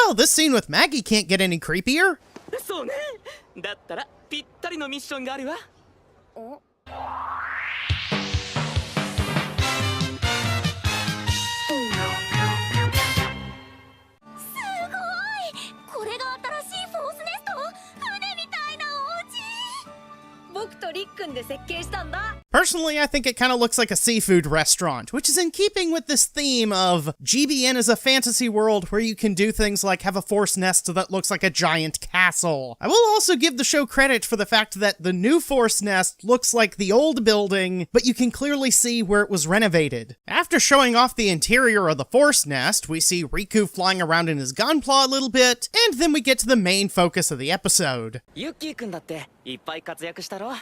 Well, this scene with Maggie can't get any creepier. そうね。だったらぴったりのミッションがあるわ。お。Personally, I think it kind of looks like a seafood restaurant, which is in keeping with this theme of GBN is a fantasy world where you can do things like have a force nest that looks like a giant castle. I will also give the show credit for the fact that the new force nest looks like the old building, but you can clearly see where it was renovated. After showing off the interior of the force nest, we see Riku flying around in his Gunpla a little bit, and then we get to the main focus of the episode. Yuki 君だっていっぱい活躍したろ。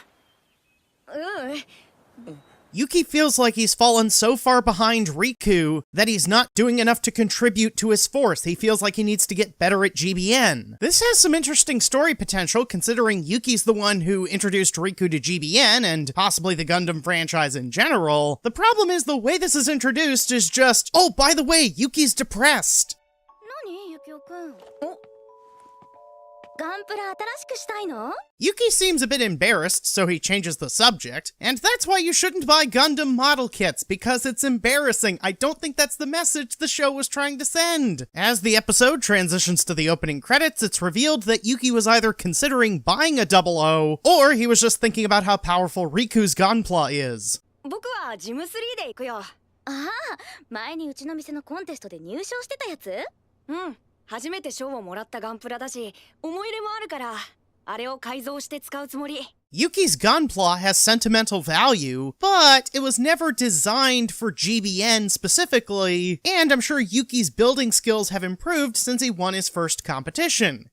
Yuki feels like he's fallen so far behind Riku that he's not doing enough to contribute to his force. He feels like he needs to get better at GBN. This has some interesting story potential considering Yuki's the one who introduced Riku to GBN and possibly the Gundam franchise in general. The problem is the way this is introduced is just, oh, by the way, Yuki's depressed. Yuki seems a bit embarrassed, so he changes the subject, and that's why you shouldn't buy Gundam model kits, because it's embarrassing. I don't think that's the message the show was trying to send. As the episode transitions to the opening credits, it's revealed that Yuki was either considering buying a 00, or he was just thinking about how powerful Riku's Gunpla is. 僕はジム3で行くよ。ああ、前にうちの店のコンテストで入賞してたやつ？うん。初めて賞をもらったガンプラだし、思い入れもあるから、あれを改造して使うつもり。Yuki's Gunpla has sentimental value, but it was never designed for GBN specifically, and I'm sure Yuki's building skills have improved since he won his first competition.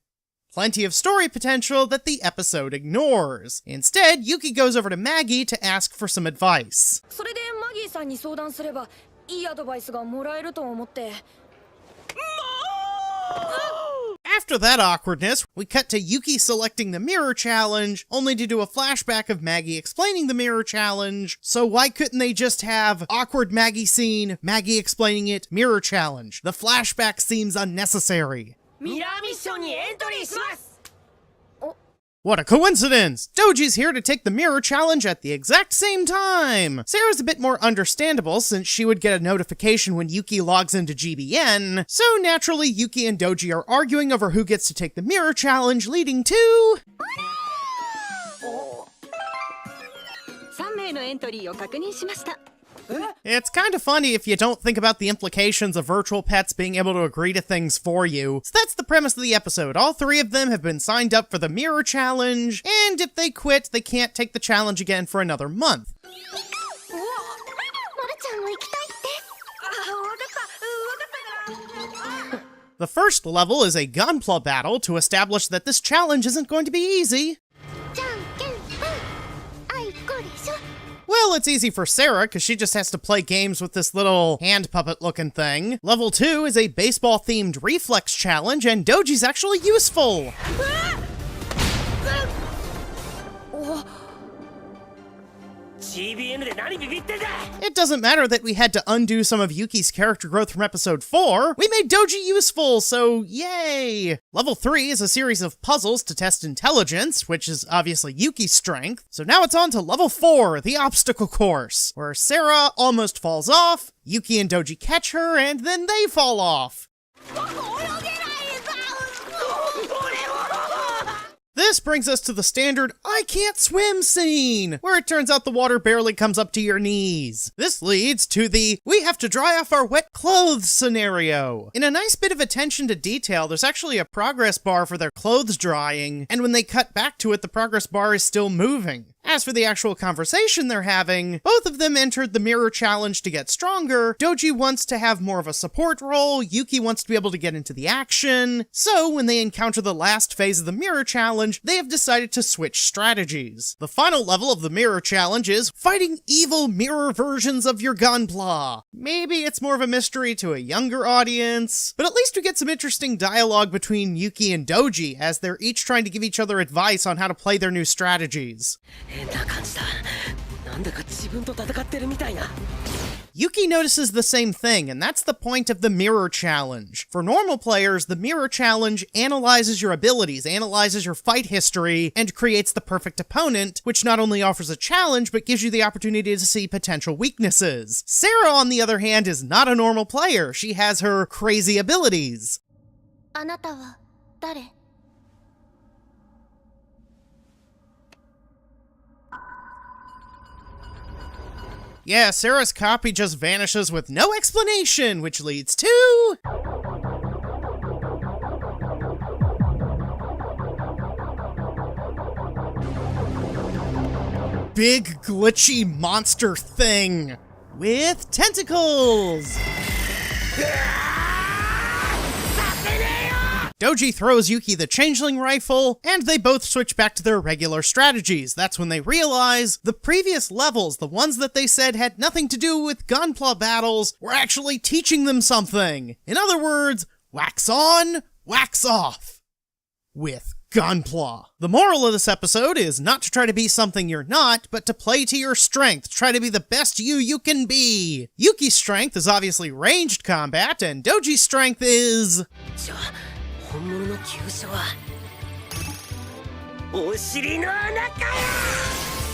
Plenty of story potential that the episode ignores. Instead, Yuki goes over to Maggie to ask for some advice. それでマギーさんに相談すれば、いいアドバイスがもらえると思って。After that awkwardness, we cut to Yuki selecting the mirror challenge, only to do a flashback of Maggie explaining the mirror challenge. So why couldn't they just have awkward Maggie scene, Maggie explaining it, mirror challenge? The flashback seems unnecessary. ミラーミッションにエントリーします。 What a coincidence! Doji's here to take the mirror challenge at the exact same time! Sara's a bit more understandable since she would get a notification when Yuki logs into GBN, so naturally Yuki and Doji are arguing over who gets to take the mirror challenge, leading to... 3名のエントリーを確認しました。 It's kind of funny if you don't think about the implications of virtual pets being able to agree to things for you. So that's the premise of the episode. All three of them have been signed up for the mirror challenge, and if they quit, they can't take the challenge again for another month. The first level is a Gunpla battle to establish that this challenge isn't going to be easy. Well, it's easy for Sara, because she just has to play games with this little hand puppet-looking thing. Level 2 is a baseball-themed reflex challenge, and Doji's actually useful! It doesn't matter that we had to undo some of Yuki's character growth from episode 4. We made Doji useful, so yay! Level 3 is a series of puzzles to test intelligence, which is obviously Yuki's strength. So now it's on to level 4, the obstacle course, where Sara almost falls off, Yuki and Doji catch her, and then they fall off. This brings us to the standard I can't swim scene, where it turns out the water barely comes up to your knees. This leads to the we have to dry off our wet clothes scenario. In a nice bit of attention to detail, there's actually a progress bar for their clothes drying, and when they cut back to it, the progress bar is still moving. As for the actual conversation they're having, both of them entered the mirror challenge to get stronger. Doji wants to have more of a support role, Yuki wants to be able to get into the action. So when they encounter the last phase of the mirror challenge, they have decided to switch strategies. The final level of the mirror challenge is fighting evil mirror versions of your Gunpla. Maybe it's more of a mystery to a younger audience, but at least we get some interesting dialogue between Yuki and Doji as they're each trying to give each other advice on how to play their new strategies. Yuki notices the same thing, and that's the point of the mirror challenge. For normal players, the mirror challenge analyzes your abilities, analyzes your fight history, and creates the perfect opponent, which not only offers a challenge, but gives you the opportunity to see potential weaknesses. Sara, on the other hand, is not a normal player. She has her crazy abilities. あなたは誰? Yeah, Sara's copy just vanishes with no explanation, which leads to... big glitchy monster thing with tentacles. Doji throws Yuki the changeling rifle, and they both switch back to their regular strategies. That's when they realize the previous levels, the ones that they said had nothing to do with Gunpla battles, were actually teaching them something. In other words, wax on, wax off. With Gunpla. The moral of this episode is not to try to be something you're not, but to play to your strength. Try to be the best you can be. Yuki's strength is obviously ranged combat, and Doji's strength is...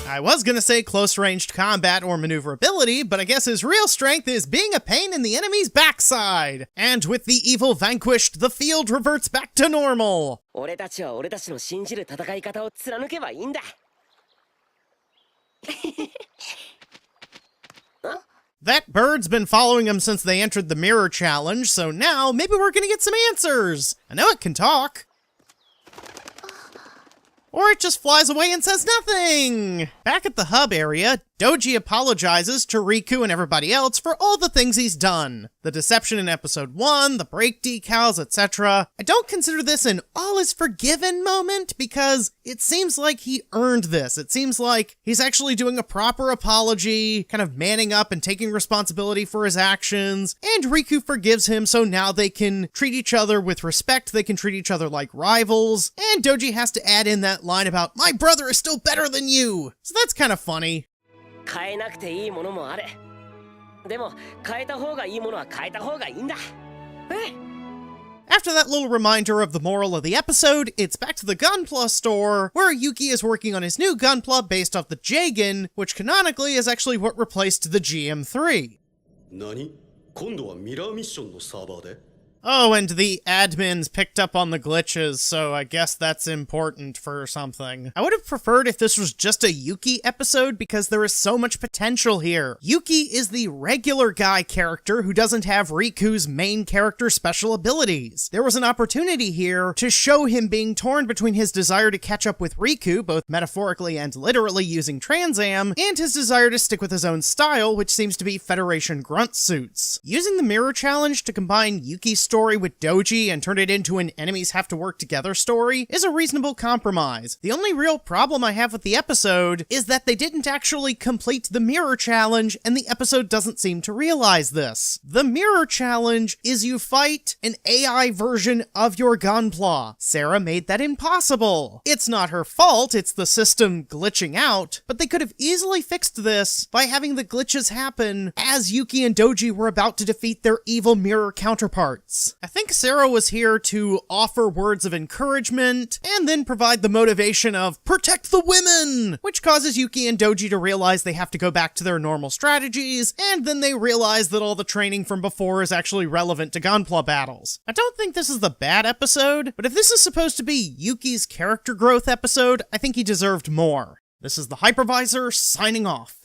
I was gonna say close-ranged combat or maneuverability, but I guess his real strength is being a pain in the enemy's backside. And with the evil vanquished, the field reverts back to normal. That bird's been following him since they entered the mirror challenge, so now maybe we're gonna get some answers. I know it can talk. Or it just flies away and says nothing! Back at the hub area, Doji apologizes to Riku and everybody else for all the things he's done. The deception in episode 1, the brake decals, etc. I don't consider this an all is forgiven moment because it seems like he earned this. It seems like he's actually doing a proper apology, kind of manning up and taking responsibility for his actions, and Riku forgives him so now they can treat each other with respect, they can treat each other like rivals, and Doji has to add in that line about, "My brother is still better than you!" So that's kind of funny. After that little reminder of the moral of the episode, it's back to the Gunpla store, where Yuki is working on his new Gunpla based off the Jagan, which canonically is actually what replaced the GM3. 何? 今度はミラーミッションのサーバーで? Oh, and the admins picked up on the glitches, so I guess that's important for something. I would have preferred if this was just a Yuki episode because there is so much potential here. Yuki is the regular guy character who doesn't have Riku's main character special abilities. There was an opportunity here to show him being torn between his desire to catch up with Riku, both metaphorically and literally using Transam, and his desire to stick with his own style, which seems to be Federation grunt suits. Using the mirror challenge to combine Yuki's story with Doji and turn it into an enemies have to work together story is a reasonable compromise. The only real problem I have with the episode is that they didn't actually complete the mirror challenge, and the episode doesn't seem to realize this. The mirror challenge is you fight an AI version of your Gunpla. Sara made that impossible. It's not her fault, it's the system glitching out, but they could have easily fixed this by having the glitches happen as Yuki and Doji were about to defeat their evil mirror counterparts. I think Sara was here to offer words of encouragement and then provide the motivation of protect the women, which causes Yuki and Doji to realize they have to go back to their normal strategies, and then they realize that all the training from before is actually relevant to Gunpla battles. I don't think this is the bad episode, but if this is supposed to be Yuki's character growth episode, I think he deserved more. This is the Hypervisor signing off.